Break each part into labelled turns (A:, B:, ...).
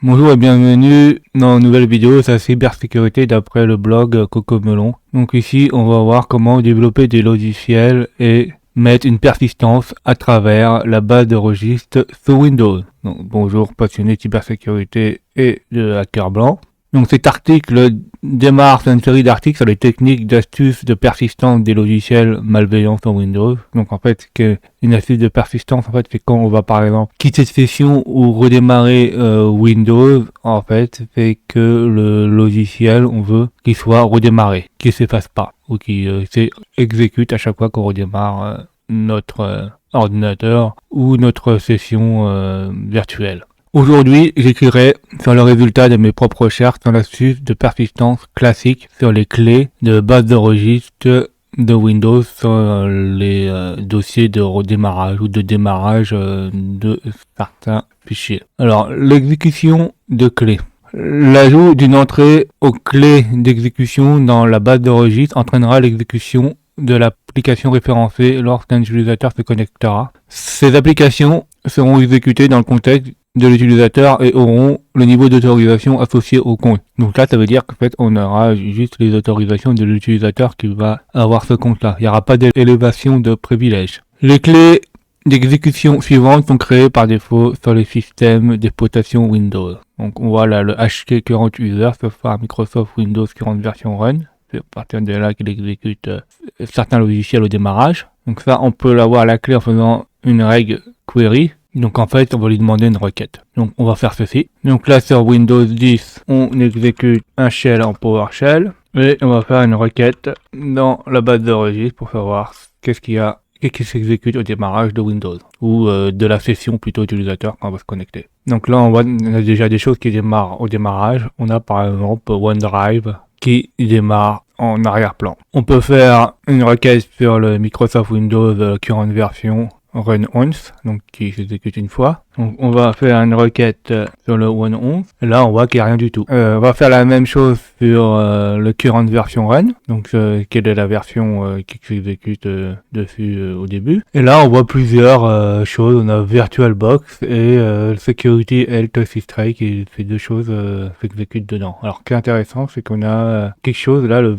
A: Bonjour et bienvenue dans une nouvelle vidéo sur la cybersécurité d'après le blog Cocomelon. Donc ici on va voir comment développer des logiciels et mettre une persistance à travers la base de registres sous Windows. Donc bonjour passionnés de cybersécurité et de hackers blancs. Donc cet article démarre sur une série d'articles sur les techniques d'astuces de persistance des logiciels malveillants sur Windows. Donc en fait, une astuce de persistance, en fait, c'est quand on va par exemple quitter session ou redémarrer Windows, en fait, c'est que le logiciel, on veut qu'il soit redémarré, qu'il s'efface pas, ou qu'il s'exécute à chaque fois qu'on redémarre notre ordinateur ou notre session virtuelle. Aujourd'hui, j'écrirai sur le résultat de mes propres recherches sur l'astuce de persistance classique sur les clés de base de registre de Windows sur les dossiers de redémarrage ou de démarrage de certains fichiers. Alors, l'exécution de clés. L'ajout d'une entrée aux clés d'exécution dans la base de registre entraînera l'exécution de l'application référencée lorsqu'un utilisateur se connectera. Ces applications seront exécutées dans le contexte de l'utilisateur et auront le niveau d'autorisation associé au compte. Donc là, ça veut dire qu'en fait, on aura juste les autorisations de l'utilisateur qui va avoir ce compte-là. Il n'y aura pas d'élévation de privilèges. Les clés d'exécution suivantes sont créées par défaut sur les systèmes d'exploitation Windows. Donc on voit là le HK Current User, ce sera Microsoft Windows Current Version Run. C'est à partir de là qu'il exécute certains logiciels au démarrage. Donc ça, on peut l'avoir à la clé en faisant une règle query. Donc en fait, on va lui demander une requête. Donc on va faire ceci. Donc là sur Windows 10, on exécute un shell en PowerShell. Et on va faire une requête dans la base de registre pour savoir qu'est-ce qui s'exécute au démarrage de Windows. Ou de la session plutôt utilisateur quand on va se connecter. Donc là on a déjà des choses qui démarrent au démarrage. On a par exemple OneDrive qui démarre en arrière-plan. On peut faire une requête sur le Microsoft Windows Current Version Run once, donc qui s'exécute une fois. Donc on va faire une requête sur le Run once. Et là on voit qu'il n'y a rien du tout. On va faire la même chose sur le current version run, donc quelle est la version qui s'exécute dessus au début. Et là on voit plusieurs choses. On a VirtualBox et Security Health System qui ces deux choses s'exécutent dedans. Alors ce qui est intéressant, c'est qu'on a quelque chose là, le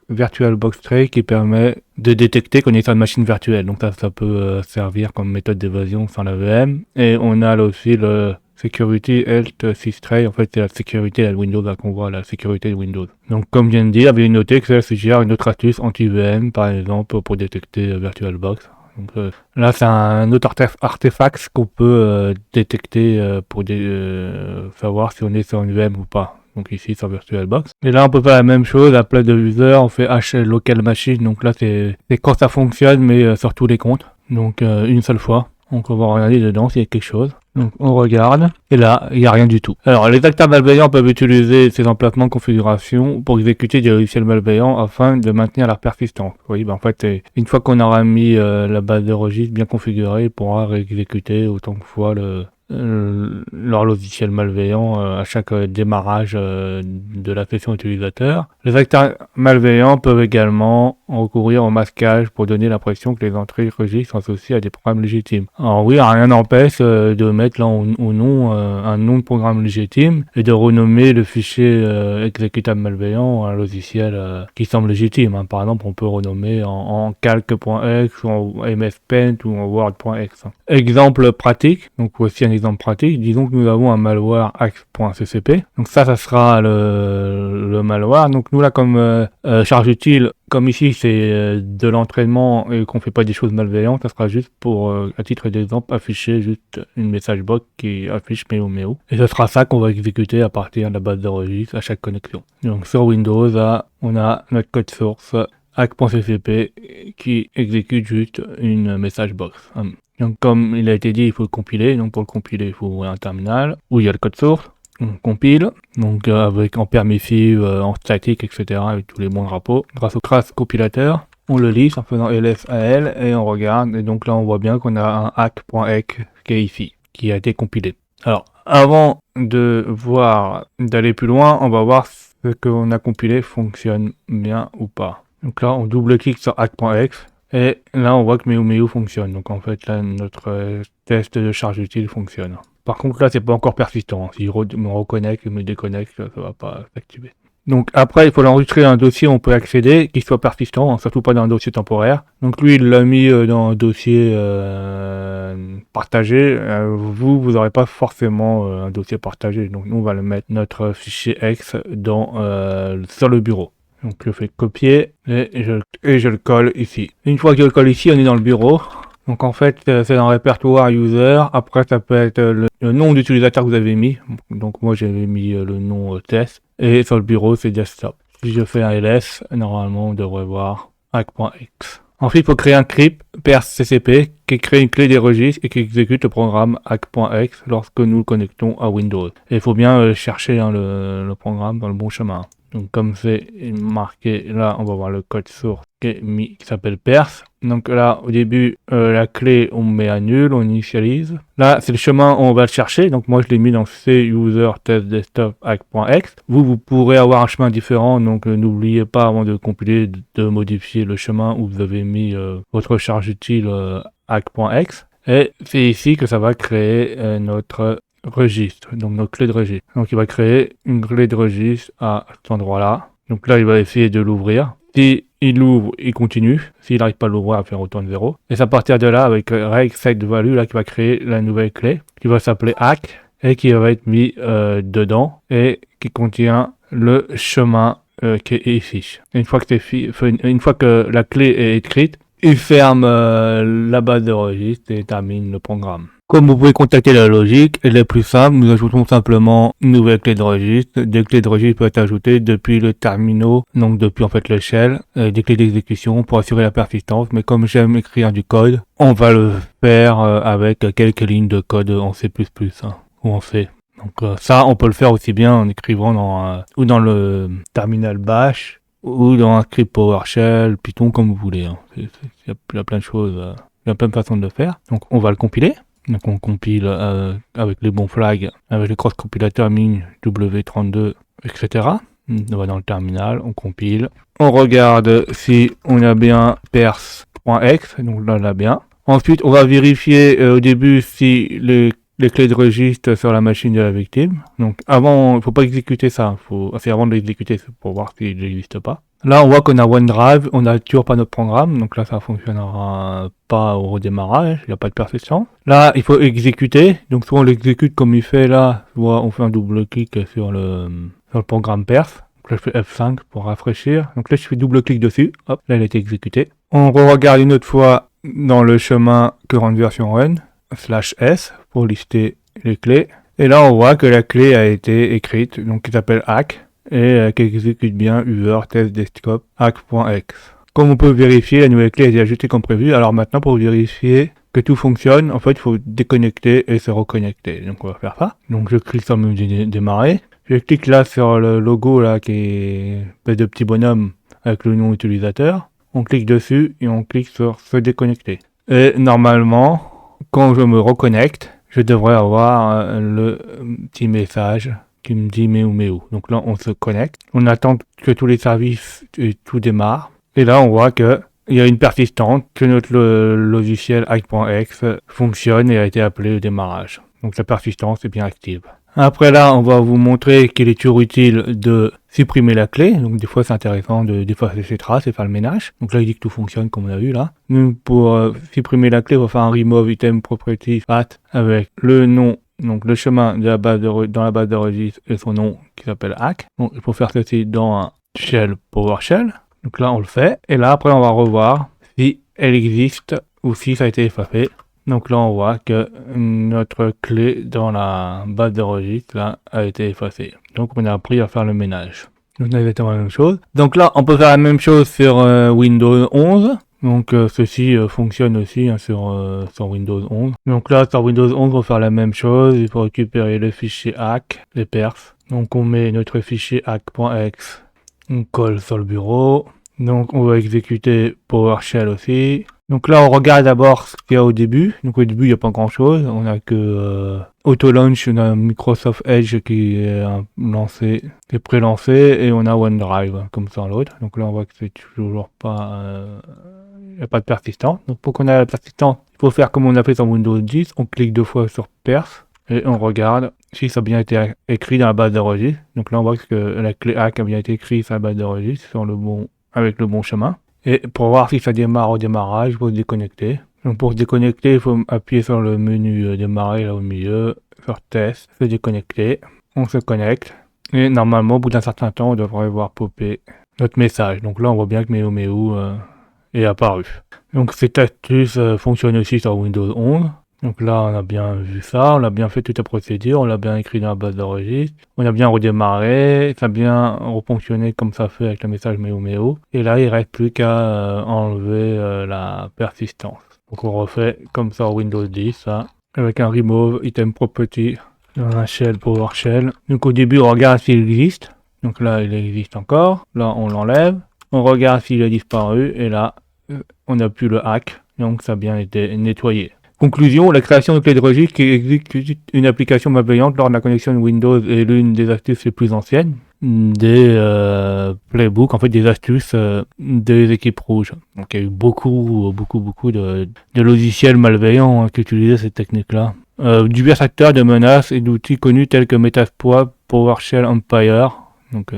A: VirtualBox Tray qui permet de détecter qu'on est sur une machine virtuelle. Donc ça peut servir comme méthode d'évasion sans la VM. Et on a là aussi le Security Health System. En fait, c'est la sécurité de Windows là qu'on voit, la sécurité de Windows. Donc comme je viens de dire, veuillez noter que ça suggère une autre astuce anti-VM, par exemple, pour détecter VirtualBox. Donc là, c'est un autre artefact qu'on peut détecter pour savoir si on est sur une VM ou pas. Donc ici sur VirtualBox. Et là on peut faire la même chose, à place de user, on fait HL local machine. Donc là c'est quand ça fonctionne, mais sur tous les comptes. Donc une seule fois. Donc on va regarder dedans s'il y a quelque chose. Donc on regarde, et là il n'y a rien du tout. Alors les acteurs malveillants peuvent utiliser ces emplacements de configuration pour exécuter des logiciels malveillants afin de maintenir leur persistance. Vous voyez, en fait une fois qu'on aura mis la base de registre bien configurée, on pourra réexécuter autant de fois leur logiciel malveillant à chaque démarrage de la session utilisateur. Les acteurs malveillants peuvent également recourir au masquage pour donner l'impression que les entrées registres sont associées à des programmes légitimes. Alors oui, rien n'empêche de mettre là au nom un nom de programme légitime et de renommer le fichier exécutable malveillant à un logiciel qui semble légitime. Par exemple, on peut renommer en calc.exe ou en mspaint ou en word.exe. Exemple pratique, donc voici un exemple pratique. Disons que nous avons un malware axe.ccp. Donc ça sera le malware. Donc nous là comme charge utile, comme ici c'est de l'entraînement et qu'on fait pas des choses malveillantes, ça sera juste pour, à titre d'exemple, afficher juste une message box qui affiche méo méo. Et ce sera ça qu'on va exécuter à partir de la base de registre à chaque connexion. Donc sur Windows, là, on a notre code source hack.ccp qui exécute juste une message box. Donc comme il a été dit, il faut le compiler. Donc pour le compiler, il faut ouvrir un terminal où il y a le code source. On compile, donc avec en permissive, en statique, etc. avec tous les bons drapeaux. Grâce au crash compilateur, on le liste en faisant ls-al et on regarde. Et donc là, on voit bien qu'on a un hack.exe qui est ici, qui a été compilé. Alors, avant d'aller plus loin, on va voir ce qu'on a compilé fonctionne bien ou pas. Donc là, on double-clique sur hack.exe. Et là, on voit que méo méo fonctionne. Donc en fait, là, notre test de charge utile fonctionne. Par contre là c'est pas encore persistant, s'il me reconnecte, il me déconnecte, ça va pas s'activer. Donc après il faut l'enregistrer dans un dossier où on peut accéder, qu'il soit persistant, surtout pas dans un dossier temporaire. Donc lui il l'a mis dans un dossier partagé, vous n'aurez pas forcément un dossier partagé, donc nous on va le mettre notre fichier X sur le bureau. Donc je fais copier et je le colle ici. Une fois que je le colle ici, on est dans le bureau. Donc en fait, c'est dans le répertoire user. Après, ça peut être le nom d'utilisateur que vous avez mis. Donc moi, j'avais mis le nom test. Et sur le bureau, c'est desktop. Si je fais un ls, normalement, on devrait voir hack.x. Ensuite, il faut créer un script PRCCP qui crée une clé des registres et qui exécute le programme hack.x lorsque nous le connectons à Windows. Et il faut bien chercher le programme dans le bon chemin. Donc comme c'est marqué là, on va voir le code source qui s'appelle perf. Donc là, au début, la clé, on met à nul, on initialise. Là, c'est le chemin où on va le chercher. Donc moi, je l'ai mis dans cuser test desktop hack.x. Vous pourrez avoir un chemin différent. Donc n'oubliez pas, avant de compiler, de modifier le chemin où vous avez mis votre charge utile hack.x. Et c'est ici que ça va créer notre registre, donc notre clé de registre. Donc il va créer une clé de registre à cet endroit-là. Donc là, il va essayer de l'ouvrir. Si il l'ouvre, il continue. S'il n'arrive pas à l'ouvrir, il va faire autant de 0. Et c'est à partir de là, avec reg set value, là, qui va créer la nouvelle clé, qui va s'appeler hack, et qui va être mis dedans, et qui contient le chemin qui est ici. Une fois que la clé est écrite, il ferme la base de registre et termine le programme. Comme vous pouvez contacter la logique, elle est plus simple, nous ajoutons simplement une nouvelle clé de registre. Des clés de registre peuvent être ajoutées depuis le terminal, donc depuis en fait le shell, des clés d'exécution pour assurer la persistance. Mais comme j'aime écrire du code, on va le faire avec quelques lignes de code en C++, ou en C. Donc ça, on peut le faire aussi bien en écrivant ou dans le terminal bash, ou dans un script PowerShell, Python, comme vous voulez. Il y a plein de choses, il y a plein de façons de le faire. Donc on va le compiler. Donc on compile avec les bons flags, avec les cross-compilateurs min W32, etc. On va dans le terminal, on compile. On regarde si on a bien pers.x, donc là on l'a bien. Ensuite on va vérifier au début si les clés de registre sur la machine de la victime. Donc avant, il ne faut pas exécuter ça, c'est avant de l'exécuter pour voir s'il n'existe pas. Là, on voit qu'on a OneDrive, on n'a toujours pas notre programme, donc là, ça fonctionnera pas au redémarrage, il n'y a pas de persistance. Là, il faut exécuter, donc soit on l'exécute comme il fait là, soit on fait un double-clic sur le programme perf. Donc là, je fais F5 pour rafraîchir. Donc là, je fais double-clic dessus, hop, là, il a été exécuté. On regarde une autre fois dans le chemin current version run, /s, pour lister les clés. Et là, on voit que la clé a été écrite, donc qui s'appelle hack, et qui exécute bien user test desktop hack.x. Comme on peut vérifier, la nouvelle clé a été ajoutée comme prévu. Alors maintenant, pour vérifier que tout fonctionne, en fait, il faut déconnecter et se reconnecter. Donc on va faire ça. Donc je clique sur le menu démarrer. Je clique là sur le logo là qui est fait de petits bonhommes avec le nom utilisateur. On clique dessus et on clique sur se déconnecter. Et normalement, quand je me reconnecte, je devrais avoir le petit message qui me dit mais où. Donc là, on se connecte. On attend que tous les services et tout démarre. Et là, on voit que il y a une persistance, que notre logiciel hack.x fonctionne et a été appelé au démarrage. Donc la persistance est bien active. Après là, on va vous montrer qu'il est toujours utile de supprimer la clé. Donc des fois, c'est intéressant d'effacer ses traces et faire le ménage. Donc là, il dit que tout fonctionne comme on a vu là. Nous, pour supprimer la clé, on va faire un remove item property path avec le nom. Donc le chemin de la base dans la base de registre et son nom qui s'appelle hack. Donc il faut faire ceci dans un shell PowerShell. Donc là on le fait. Et là après on va revoir si elle existe ou si ça a été effacé. Donc là on voit que notre clé dans la base de registre là a été effacée. Donc on a appris à faire le ménage. Donc on a exactement la même chose. Donc là on peut faire la même chose sur Windows 11. Donc ceci fonctionne aussi sur Windows 11. Donc là sur Windows 11 on va faire la même chose, il faut récupérer le fichier hack, les perfs. Donc on met notre fichier hack.x, on colle sur le bureau. Donc on va exécuter PowerShell aussi. Donc là on regarde d'abord ce qu'il y a au début. Donc au début il n'y a pas grand chose, on a que Auto-Launch, on a Microsoft Edge qui est lancé, qui est pré-lancé, et on a OneDrive comme ça l'autre. Donc là on voit que c'est toujours pas... il n'y a pas de persistance. Donc pour qu'on ait la persistance, il faut faire comme on a fait sur Windows 10. On clique deux fois sur perf. et on regarde si ça a bien été écrit dans la base de registre. Donc là, on voit que la clé hack a bien été écrite sur la base de registre avec le bon chemin. Et pour voir si ça démarre au démarrage, il faut se déconnecter. Donc pour se déconnecter, il faut appuyer sur le menu démarrer là au milieu, sur test, se déconnecter. On se connecte. Et normalement, au bout d'un certain temps, on devrait voir popper notre message. Donc là, on voit bien que Méo est apparu. Donc cette astuce fonctionne aussi sur Windows 11. Donc là, on a bien vu ça, on a bien fait toute la procédure, on l'a bien écrit dans la base de registre, on a bien redémarré, ça a bien refonctionné comme ça fait avec le message Méo. Et là, il reste plus qu'à enlever la persistance. Donc on refait comme ça Windows 10, ça, avec un remove item property dans un shell PowerShell. Donc au début, on regarde s'il existe. Donc là, il existe encore. Là, on l'enlève. On regarde s'il a disparu. Et là, on n'a plus le hack. Donc ça a bien été nettoyé. Conclusion, la création de clés de registre qui exécute une application malveillante lors de la connexion de Windows est l'une des astuces les plus anciennes des playbooks, en fait des astuces des équipes rouges. Donc il y a eu beaucoup de logiciels malveillants qui utilisaient cette technique-là. Divers acteurs de menaces et d'outils connus tels que Metasploit, PowerShell Empire, donc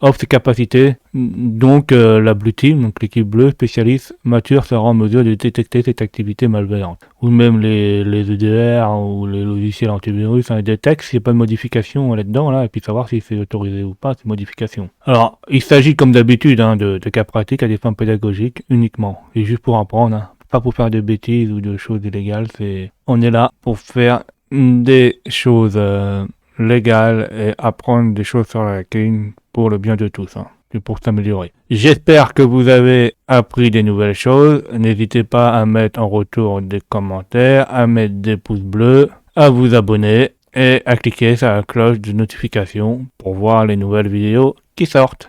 A: offre ses capacités. Donc la Blue Team, donc l'équipe bleue spécialiste mature, sera en mesure de détecter cette activité malveillante. Ou même les EDR ou les logiciels antivirus détectent s'il n'y a pas de modification là-dedans, là, et puis savoir si c'est autorisé ou pas ces modifications. Alors, il s'agit comme d'habitude de cas pratiques à des fins pédagogiques uniquement, et juste pour apprendre, pas pour faire de bêtises ou de choses illégales. On est là pour faire des choses légales et apprendre des choses sur la hacking pour le bien de tous, et pour s'améliorer. J'espère que vous avez appris des nouvelles choses. N'hésitez pas à mettre en retour des commentaires, à mettre des pouces bleus, à vous abonner et à cliquer sur la cloche de notification pour voir les nouvelles vidéos qui sortent.